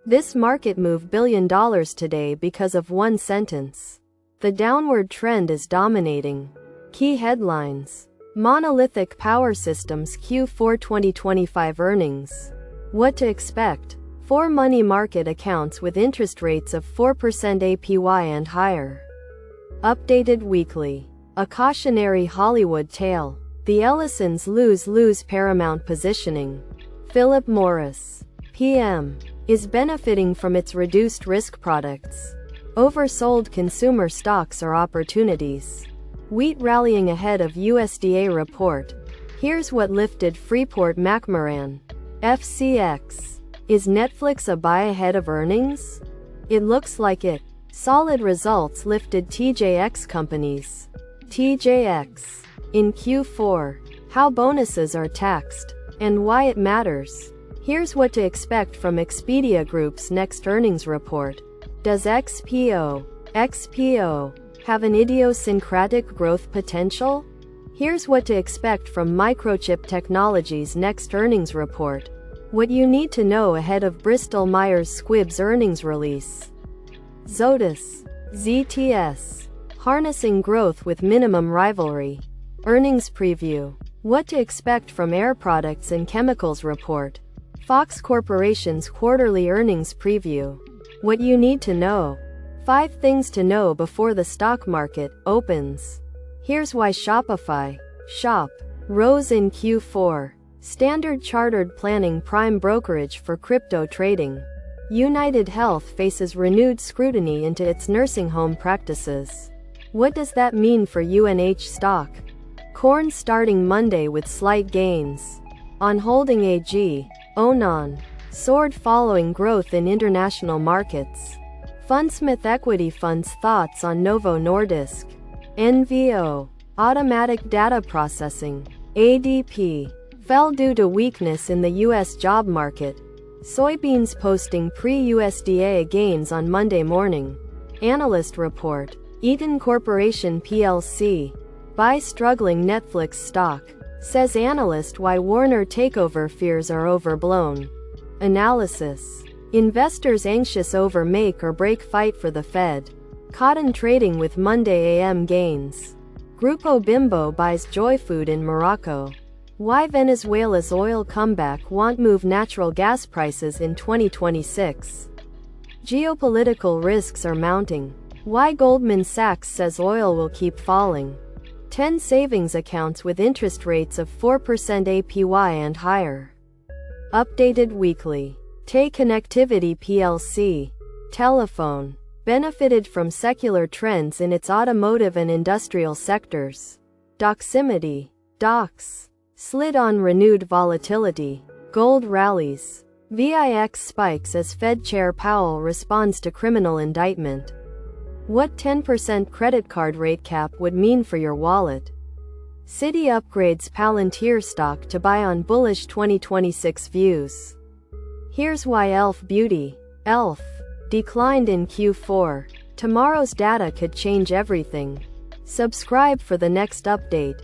This market moved $1 billion today because of one sentence. The downward trend is dominating. Key headlines. Monolithic Power Systems Q4 2025 earnings. What to expect? 4 money market accounts with interest rates of 4% APY and higher. Updated weekly. A cautionary Hollywood tale. The Ellisons lose Paramount positioning. Philip Morris, PM, is benefiting from its reduced risk products. Oversold consumer stocks are opportunities. Wheat rallying ahead of USDA report. Here's what lifted Freeport-McMoRan. FCX. Is Netflix a buy ahead of earnings? It looks like it. Solid results lifted TJX companies. TJX. In Q4. How bonuses are taxed. And why it matters. Here's what to expect from Expedia Group's next earnings report. Does XPO have an idiosyncratic growth potential? Here's what to expect from Microchip Technology's next earnings report. What you need to know ahead of Bristol-Myers Squibb's earnings release. Zoetis, ZTS, harnessing growth with minimum rivalry. Earnings preview. What to expect from Air Products and Chemicals report. Fox Corporation's quarterly earnings preview. What you need to know. 5 things to know before the stock market opens. Here's why Shopify Shop rose in Q4. Standard Chartered planning prime brokerage for crypto trading. United Health faces renewed scrutiny into its nursing home practices. What does that mean for UNH stock? Corn starting Monday with slight gains. On Holding AG, Onan soared following growth in international markets. Fundsmith Equity Fund's thoughts on Novo Nordisk. NVO, automatic data processing. ADP, fell due to weakness in the U.S. job market. Soybeans posting pre-USDA gains on Monday morning. Analyst report. Eaton Corporation plc. Buy struggling Netflix stock. Says analyst why Warner takeover fears are overblown. Analysis. Investors anxious over make or break fight for the Fed. Cotton trading with Monday AM gains. Grupo Bimbo buys Joy Food in Morocco. Why Venezuela's oil comeback won't move natural gas prices in 2026. Geopolitical risks are mounting. Why Goldman Sachs says oil will keep falling. 10 savings accounts with interest rates of 4% APY and higher. Updated weekly. Tay Connectivity plc. Telephone. Benefited from secular trends in its automotive and industrial sectors. Doximity. Dox. Slid on renewed volatility. Gold rallies. VIX spikes as Fed Chair Powell responds to criminal indictment. What 10% credit card rate cap would mean for your wallet. Citi upgrades Palantir stock to buy on bullish 2026 views. Here's why e.l.f. Beauty, e.l.f., declined in Q4. Tomorrow's data could change everything. Subscribe for the next update.